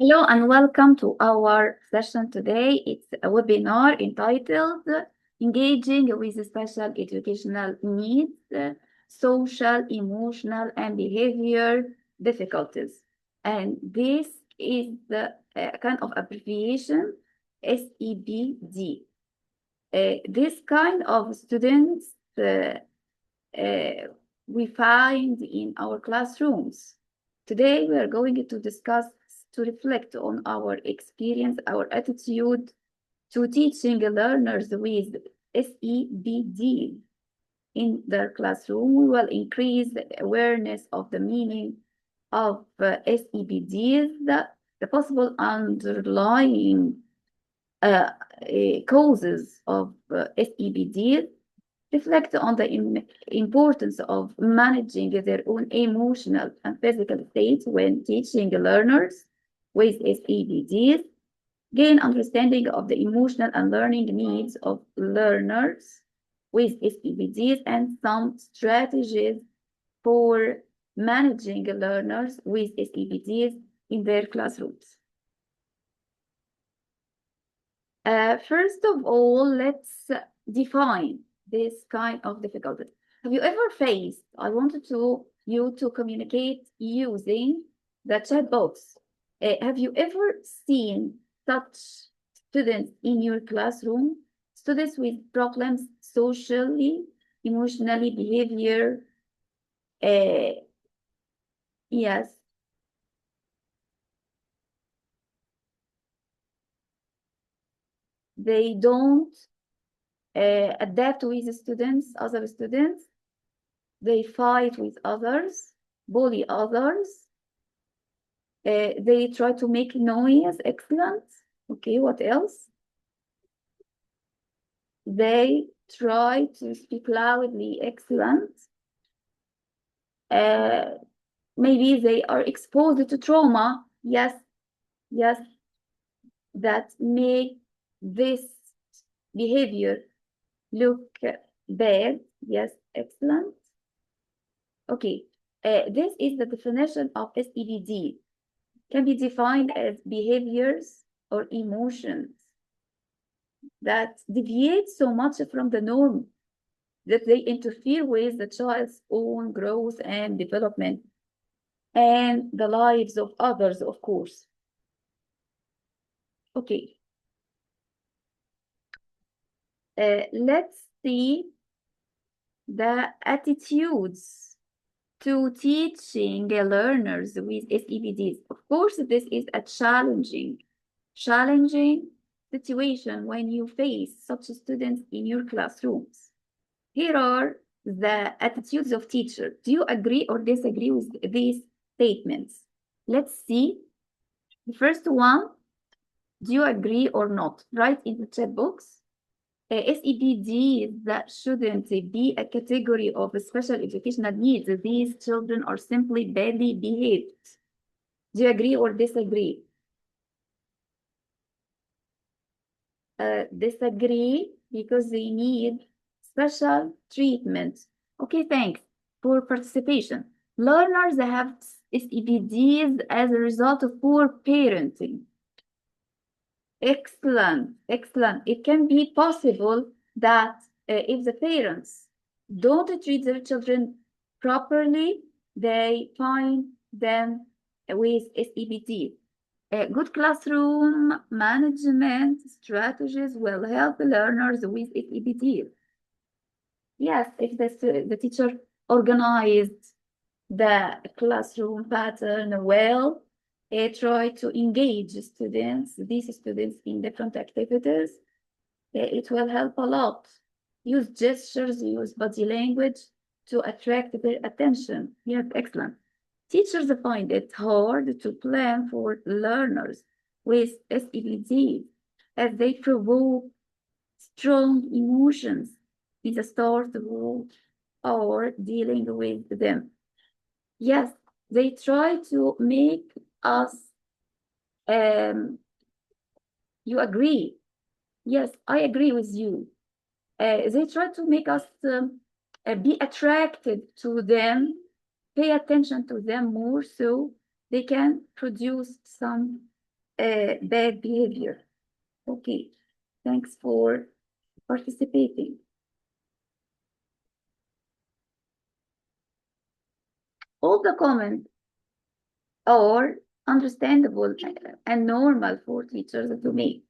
Hello and welcome to our session today. It's a webinar entitled Engaging with Special Educational Needs, Social, Emotional, and Behavior Difficulties. And this is the kind of abbreviation SEBD. This kind of students we find in our classrooms. Today, we are going to reflect on our experience, our attitude to teaching learners with SEBD in their classroom. We will increase the awareness of the meaning of SEBDs, the possible underlying causes of SEBDs, reflect on the importance of managing their own emotional and physical state when teaching learners with SEBDs, gain understanding of the emotional and learning needs of learners with SEBDs, and some strategies for managing learners with SEBDs in their classrooms. First of all, let's define this kind of difficulty. Have you ever faced, I wanted you to communicate using the chat box. Have you ever seen such students in your classroom? Students with problems socially, emotionally, behavior. Yes. They don't adapt with the students, other students. They fight with others, bully others. They try to make noise. Excellent. Okay, what else? They try to speak loudly. Excellent. Maybe they are exposed to trauma. Yes, yes, that make this behavior look bad. Yes, excellent. Okay, this is the definition of SEBD. Can be defined as behaviors or emotions that deviate so much from the norm that they interfere with the child's own growth and development and the lives of others, of course. Okay. Let's see the attitudes to teaching learners with SEBDs. Of course, this is a challenging situation when you face such students in your classrooms. Here are the attitudes of teachers. Do you agree or disagree with these statements? Let's see. The first one, do you agree or not? Write in the chat box. SEBDs that shouldn't be a category of special educational needs. These children are simply badly behaved. Do you agree or disagree? Disagree because they need special treatment. Okay, thanks for participation. Learners have SEBDs as a result of poor parenting. Excellent, excellent. It can be possible that if the parents don't treat their children properly, they find them with SEBD. Good classroom management strategies will help learners with SEBD. Yes, if the teacher organized the classroom pattern well, try to engage these students in different activities, it will help a lot. Use gestures, use body language to attract their attention. Yes, excellent. Teachers find it hard to plan for learners with SEBD as they provoke strong emotions in the start or dealing with them. Yes, they try to make us, you agree? Yes, I agree with you. They try to make us be attracted to them, pay attention to them more so they can produce some bad behavior. Okay, thanks for participating. All the comments are understandable and normal for teachers to make.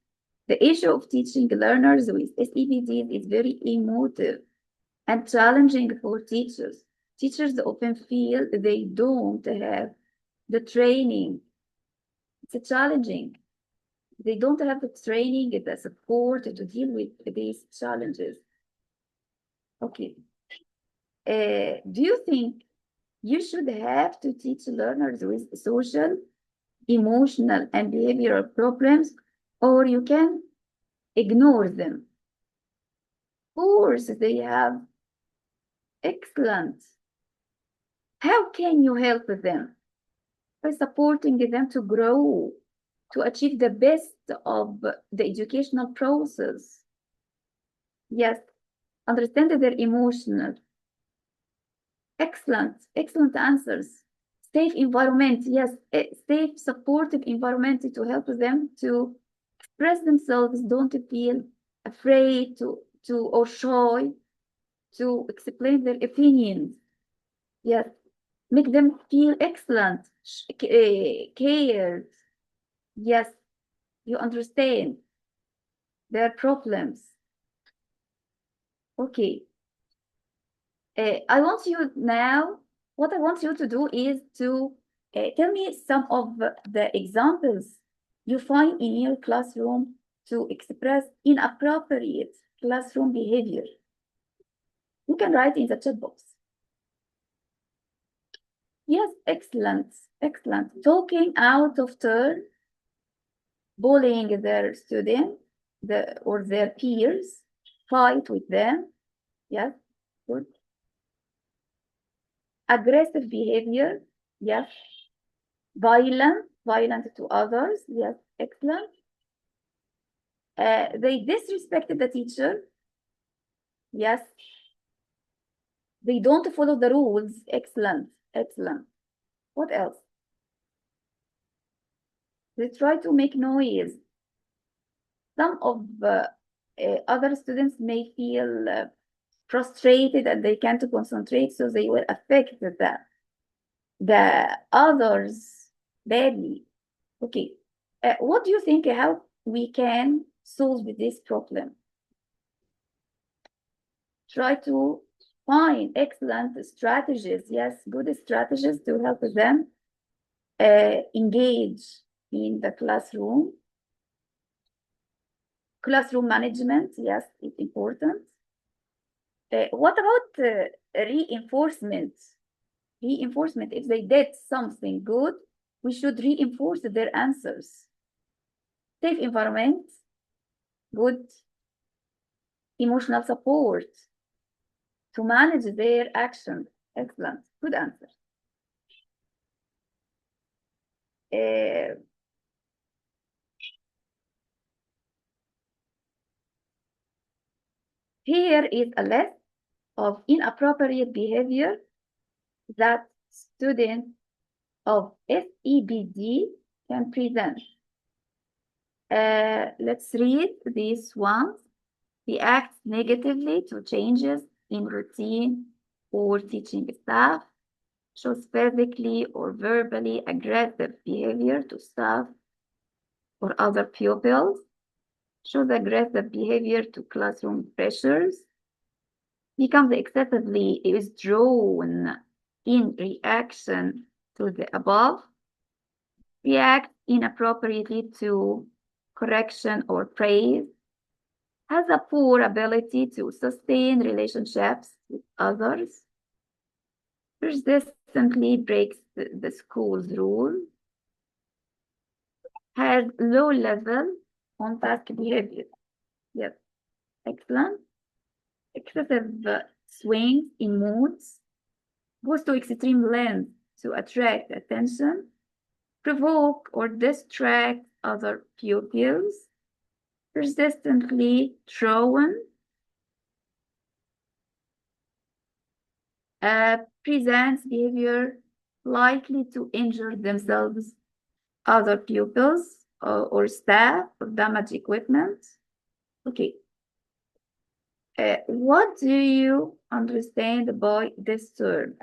The issue of teaching learners with SEBDs is very emotive and challenging for teachers. Teachers often feel they don't have the training. It's challenging. They don't have the training, the support to deal with these challenges. Okay. Do you think you should have to teach learners with social, emotional, and behavioral problems, or you can ignore them? Of course, they have excellent. How can you help them? By supporting them to grow, to achieve the best of the educational process. Yes, understand their emotional. Excellent answers. Safe environment, yes, a safe, supportive environment to help them to express themselves, don't feel afraid to or shy to explain their opinions. Yes, make them feel excellent, cared. Yes, you understand their problems. Okay. I want you now, what I want you to do is to tell me some of the examples you find in your classroom to express inappropriate classroom behavior. You can write in the chat box. Yes, excellent. Talking out of turn, bullying their student or their peers, fight with them. Yes, good. Aggressive behavior, yes. Violent to others, yes, excellent. They disrespected the teacher, yes. They don't follow the rules, excellent. What else? They try to make noise. Some of other students may feel frustrated and they can't concentrate, so they will affect the others badly. Okay, what do you think how we can solve this problem? Try to find excellent strategies, yes, good strategies to help them engage in the classroom. Classroom management, yes, it's important. What about reinforcement? Reinforcement, if they did something good, we should reinforce their answers. Safe environment, good emotional support to manage their actions. Excellent, good answer. Here is a list of inappropriate behavior that students of SEBD can present. Let's read these ones. React negatively to changes in routine or teaching staff. Shows physically or verbally aggressive behavior to staff or other pupils. Shows aggressive behavior to classroom pressures. Becomes excessively withdrawn in reaction to the above. React inappropriately to correction or praise. Has a poor ability to sustain relationships with others. Persistently breaks the school's rule. Has low level on task behavior. Yes, excellent. Excessive swings in moods. Goes to extreme lengths to attract attention. Provoke or distract other pupils. Persistently thrown. Presents behavior likely to injure themselves, other pupils. or staff or damaged equipment. Okay. What do you understand by this term?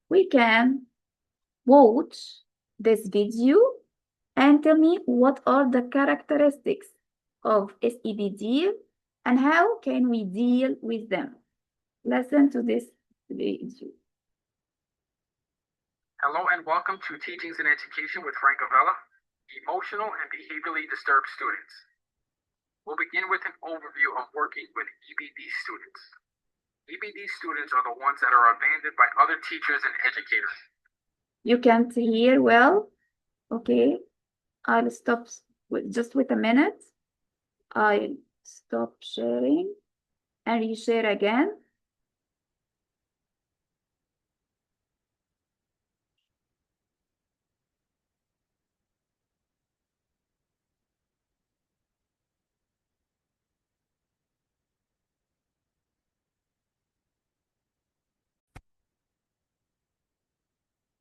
We can watch this video and tell me what are the characteristics of SEBD and how can we deal with them. Listen to this video. Hello and welcome to Teachings in Education with Frank Avella, Emotional and Behaviorally Disturbed Students. We'll begin with an overview of working with EBD students. EBD students are the ones that are abandoned by other teachers and educators. You can't hear well? Okay, I'll stop just with a minute. I'll stop sharing and reshare again.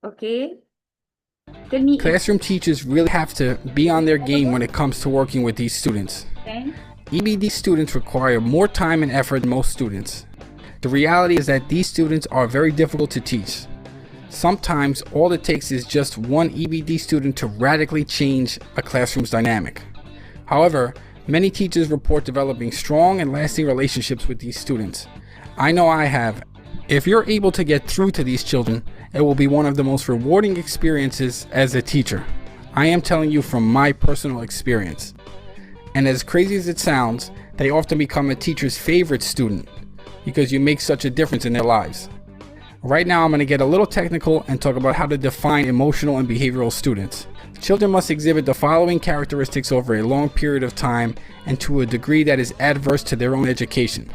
Okay. Tell me. Classroom teachers really have to be on their game when it comes to working with these students. Okay. EBD students require more time and effort than most students. The reality is that these students are very difficult to teach. Sometimes all it takes is just one EBD student to radically change a classroom's dynamic. However, many teachers report developing strong and lasting relationships with these students. I know I have. If you're able to get through to these children, it will be one of the most rewarding experiences as a teacher. I am telling you from my personal experience. And as crazy as it sounds, they often become a teacher's favorite student because you make such a difference in their lives. Right now, I'm going to get a little technical and talk about how to define emotional and behavioral students. Children must exhibit the following characteristics over a long period of time and to a degree that is adverse to their own education.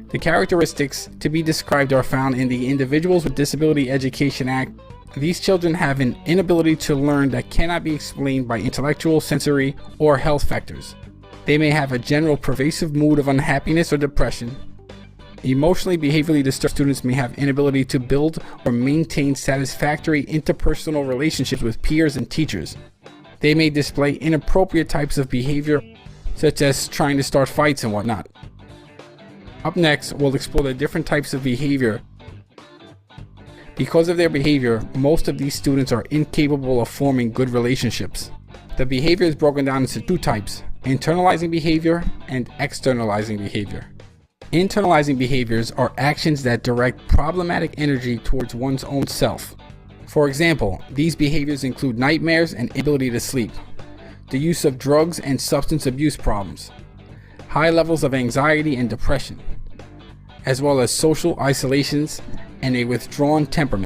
The characteristics to be described are found in the Individuals with Disability Education Act. These children have an inability to learn that cannot be explained by intellectual, sensory, or health factors. They may have a general pervasive mood of unhappiness or depression. Emotionally, behaviorally disturbed students may have inability to build or maintain satisfactory interpersonal relationships with peers and teachers. They may display inappropriate types of behavior, such as trying to start fights and whatnot. Up next, we'll explore the different types of behavior. Because of their behavior, most of these students are incapable of forming good relationships. The behavior is broken down into two types: internalizing behavior and externalizing behavior. Internalizing behaviors are actions that direct problematic energy towards one's own self. For example, these behaviors include nightmares and inability to sleep, the use of drugs and substance abuse problems, high levels of anxiety and depression, as well as social isolations and a withdrawn temperament.